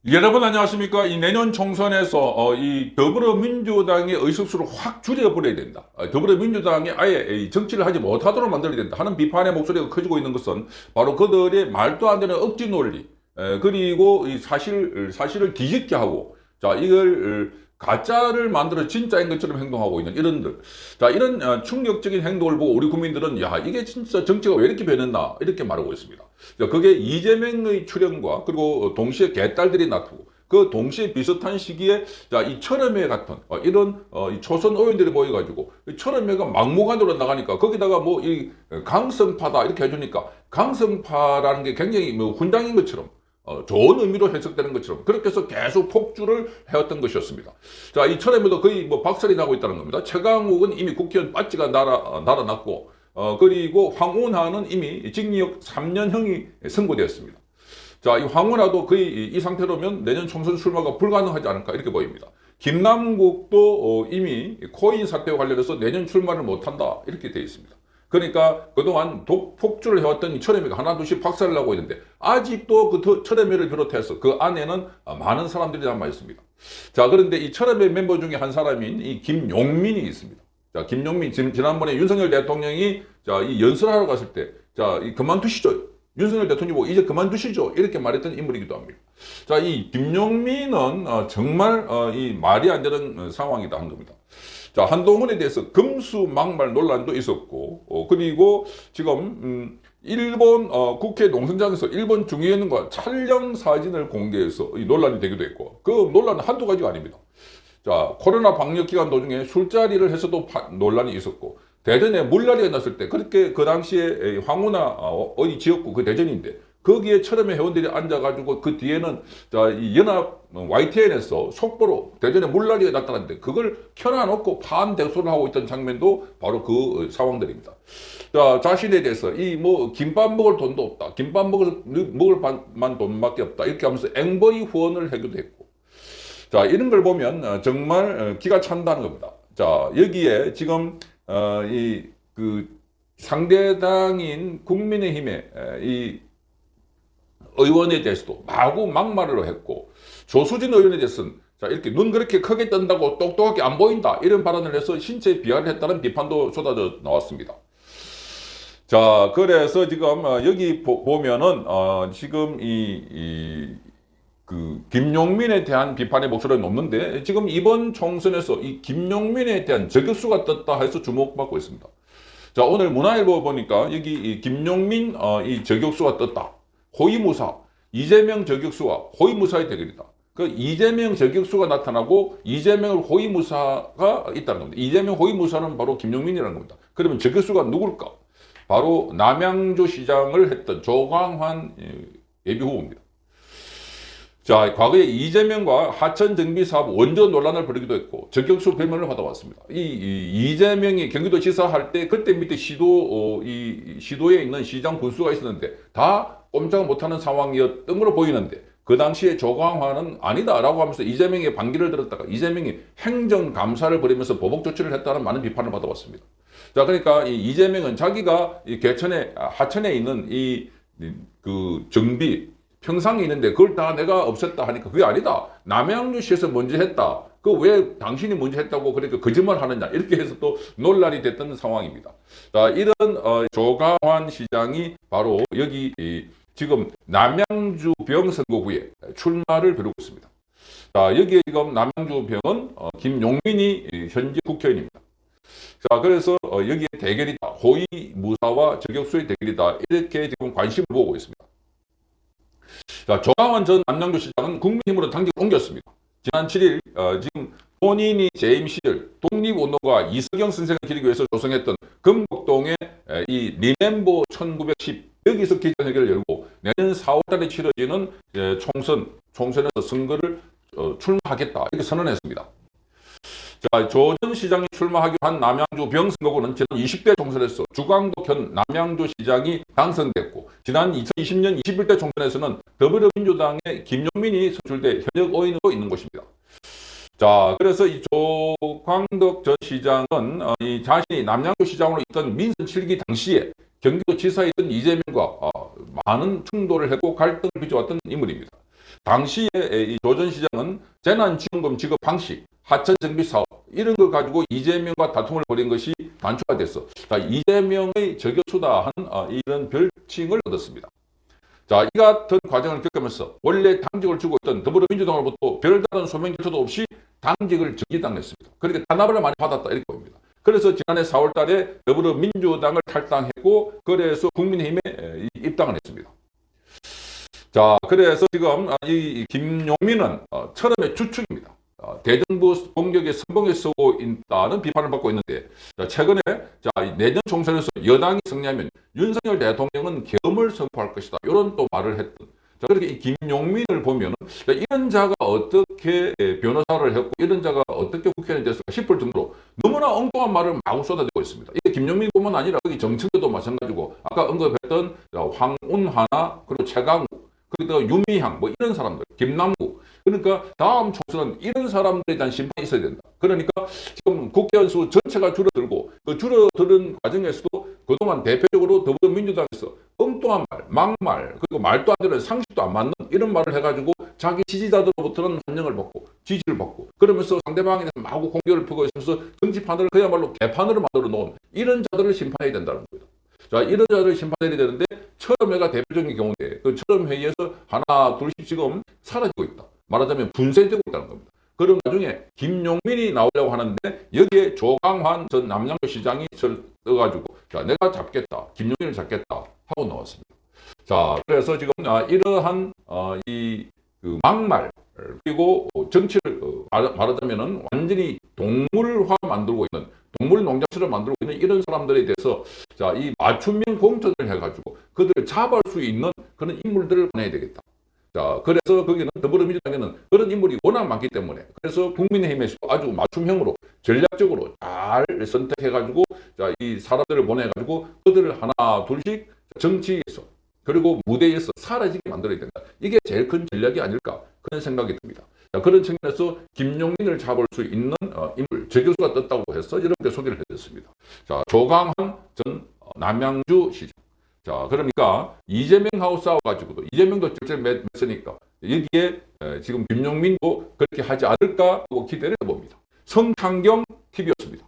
여러분 안녕하십니까? 이 내년 총선에서 이 더불어민주당의 의석수를 확 줄여버려야 된다. 더불어민주당이 아예 이 정치를 하지 못하도록 만들어야 된다 하는 비판의 목소리가 커지고 있는 것은 바로 그들의 말도 안 되는 억지 논리, 그리고 이 사실을 뒤집게 하고, 자, 이걸 가짜를 만들어 진짜인 것처럼 행동하고 있는 이런들. 자, 이런 충격적인 행동을 보고 우리 국민들은 야, 이게 진짜 정치가 왜 이렇게 변했나? 이렇게 말하고 있습니다. 자, 그게 이재명의 출현과 그리고 동시에 개딸들이 나타나고 그 동시에 비슷한 시기에 자, 이 철험회 같은 이런 이 초선 의원들이 모여가지고 철험회가 막무가내로 나가니까 거기다가 뭐 이 강성파다 이렇게 해주니까 강성파라는 게 굉장히 뭐 훈장인 것처럼 좋은 의미로 해석되는 것처럼 그렇게 해서 계속 폭주를 해왔던 것이었습니다. 자, 이 철험에도 거의 뭐 박살이 나고 있다는 겁니다. 최강욱은 이미 국회의원 빠지가 날아났고, 그리고 황운하는 이미 징역 3년형이 선고되었습니다. 자, 이 황운하도 거의 이 상태로면 내년 총선 출마가 불가능하지 않을까 이렇게 보입니다. 김남국도 이미 코인 사태와 관련해서 내년 출마를 못한다 이렇게 되어 있습니다. 그러니까 그동안 폭주를 해왔던 이 철회미가 하나둘씩 박살을 나고 있는데 아직도 그 철회미를 비롯해서 그 안에는 많은 사람들이 남아 있습니다. 자, 그런데 이 철회미 멤버 중에 한 사람인 이 김용민이 있습니다. 자, 김용민 지난번에 윤석열 대통령이 자, 이 연설하러 갔을 때 자, 이 그만두시죠. 윤석열 대통령이 뭐 이제 그만두시죠. 이렇게 말했던 인물이기도 합니다. 자, 이 김용민은 정말 이 말이 안 되는 상황이다 한 겁니다. 자, 한동훈에 대해서 금수막말 논란도 있었고, 그리고 지금 일본 국회 농성장에서 일본 중의원과 촬영 사진을 공개해서 이 논란이 되기도 했고, 그 논란은 한두 가지가 아닙니다. 자, 코로나 방역 기간 도중에 술자리를 해서도 논란이 있었고, 대전에 물난리가 났을 때 그렇게 그 당시에 황운하 어디 지역구 그 대전인데 거기에 철험의 회원들이 앉아가지고 그 뒤에는 자, 이 연합 YTN에서 속보로 대전에 물난리가 났다는데 그걸 켜놔놓고 반대소를 하고 있던 장면도 바로 그 상황들입니다. 자, 자신에 대해서 이 뭐 김밥 먹을 돈도 없다, 김밥 먹을 만 돈밖에 없다 이렇게 하면서 앵벌이 후원을 하기도 했고, 자, 이런 걸 보면 정말 기가 찬다는 겁니다. 자, 여기에 지금 이 그 상대당인 국민의힘의 이 의원에 대해서도 마구 막말을 했고, 조수진 의원에 대해서는 자, 이렇게 눈 그렇게 크게 뜬다고 똑똑하게 안 보인다 이런 발언을 해서 신체 비하를 했다는 비판도 쏟아져 나왔습니다. 자, 그래서 지금 여기 보면은 지금 그 김용민에 대한 비판의 목소리는 없는데 지금 이번 총선에서 이 김용민에 대한 저격수가 떴다 해서 주목받고 있습니다. 자, 오늘 문화일보 보니까 여기 이 김용민 이 저격수가 떴다. 호위무사, 이재명 저격수와 호위무사의 대결이다. 그 이재명 저격수가 나타나고 이재명을 호위무사가 있다는 겁니다. 이재명 호위무사는 바로 김용민이라는 겁니다. 그러면 저격수가 누굴까? 바로 남양주 시장을 했던 조광환 예비후보입니다. 자, 과거에 이재명과 하천 정비 사업 원전 논란을 벌이기도 했고 저격수 별명을 받아왔습니다. 이재명이 경기도지사 할 때 그때 밑에 시도에 있는 시장 군수가 있었는데 다 꼼짝 못하는 상황이었던 걸로 보이는데 그 당시에 조광화는 아니다라고 하면서 이재명의 반기를 들었다가 이재명이 행정감사를 벌이면서 보복 조치를 했다는 많은 비판을 받아왔습니다. 자, 그러니까 이재명은 자기가 하천에 있는 그 정비 평상이 있는데 그걸 다 내가 없앴다 하니까 그게 아니다. 남양주시에서 먼저 했다. 그 왜 당신이 먼저 했다고 그렇게 거짓말 하느냐. 이렇게 해서 또 논란이 됐던 상황입니다. 자, 이런 조광환 시장이 바로 여기 지금 남양주병 선거구에 출마를 벼르고 있습니다. 자, 여기에 지금 남양주병은 김용민이 현재 국회의원입니다. 자, 그래서 여기에 대결이다. 호위무사와 저격수의 대결이다. 이렇게 지금 관심을 보고 있습니다. 자, 조광환 전 남양주시장은 국민힘으로 당직을 옮겼습니다. 지난 7일 지금 본인이 재임 시절 독립운동가 이석영 선생을 기리기 위해서 조성했던 금곡동의 이 리멤버 1910 여기서 기자회견을 열고 내년 4월달에 치러지는 총선에서 선거를 출마하겠다 이렇게 선언했습니다. 자, 조 전 시장이 출마하기로 한 남양주 병선거구는 지난 20대 총선에서 주광덕 현 남양주 시장이 당선됐고 지난 2020년 21대 총선에서는 더불어민주당의 김용민이 선출돼 현역 의원으로 있는 곳입니다. 자, 그래서 이 조광덕 전 시장은 이 자신이 남양주 시장으로 있던 민선 7기 당시에 경기도지사에 있던 이재명과 많은 충돌을 했고 갈등을 빚어왔던 인물입니다. 당시에 이 조 전 시장은 재난지원금 지급 방식, 하천 정비 사업 이런 걸 가지고 이재명과 다툼을 벌인 것이 단초가 됐어. 자, 이재명의 저격수다 하는 이런 별칭을 얻었습니다. 자, 이 같은 과정을 겪으면서 원래 당직을 주고 있던 더불어민주당으로부터 별다른 소명 조처도 없이 당직을 정지당했습니다. 그렇게 탄압을 많이 받았다 이렇게 보입니다. 그래서 지난해 4월 달에 더불어민주당을 탈당했고 그래서 국민의힘에 입당을 했습니다. 자, 그래서 지금 이 김용민은 철험의 주축입니다. 대정부 공격에 성공에 쓰고 있다는 비판을 받고 있는데, 자, 최근에 내년 총선에서 여당이 승리하면 윤석열 대통령은 계엄을 선포할 것이다. 이런 또 말을 했던. 자, 그렇게 이 김용민을 보면 이런 자가 어떻게 변호사를 했고 이런 자가 어떻게 국회의원이 됐을까 싶을 정도로 너무나 엉뚱한 말을 마구 쏟아내고 있습니다. 이게 김용민뿐만 아니라 여기 정청래도 마찬가지고 아까 언급했던 황운하나 그리고 최강욱 그리고 유미향 뭐 이런 사람들 김남국 그러니까 다음 총선은 이런 사람들에 대한 심판이 있어야 된다. 그러니까 지금 국회의원 수 전체가 줄어들고 그 줄어드는 과정에서도 그동안 대표적으로 더불어민주당에서 엉뚱한 말, 막말 그리고 말도 안 되는 상식도 안 맞는 이런 말을 해가지고 자기 지지자들로부터는 환영을 받고 지지를 받고 그러면서 상대방에 대해서 마구 공격을 펴고 있으면서 정치판을 그야말로 개판으로 만들어 놓은 이런 자들을 심판해야 된다는 겁니다. 자, 이런 자들을 심판해야 되는데 철험회가 대표적인 경우인데 그 철험회의에서 하나 둘씩 지금 사라지고 있다. 말하자면 분쇄되고 있다는 겁니다. 그런 와중에 김용민이 나오려고 하는데 여기에 조강환 전 남양주 시장이 떠가지고 자, 내가 잡겠다. 김용민을 잡겠다 하고 나왔습니다. 자, 그래서 지금 이러한 그 막말 그리고 정치를 말하자면은 완전히 동물화 만들고 있는 동물 농장처럼 만들고 있는 이런 사람들에 대해서 자, 이 맞춤형 공천을 해가지고 그들을 잡을 수 있는 그런 인물들을 보내야 되겠다. 자, 그래서 거기는 더불어민주당에는 그런 인물이 워낙 많기 때문에 그래서 국민의힘에서 아주 맞춤형으로 전략적으로 잘 선택해가지고 자, 이 사람들을 보내가지고 그들을 하나 둘씩 정치에서 그리고 무대에서 사라지게 만들어야 된다. 이게 제일 큰 전략이 아닐까 그런 생각이 듭니다. 자, 그런 측면에서 김용민을 잡을 수 있는 인물, 저교수가 떴다고 해서 이렇게 소개를 해드렸습니다. 자, 조강한 전 남양주 시장. 자, 그러니까 이재명하고 싸워가지고도 이재명도 직접 맺으니까 여기에 지금 김용민도 그렇게 하지 않을까 하고 기대를 해봅니다. 성창경 TV였습니다.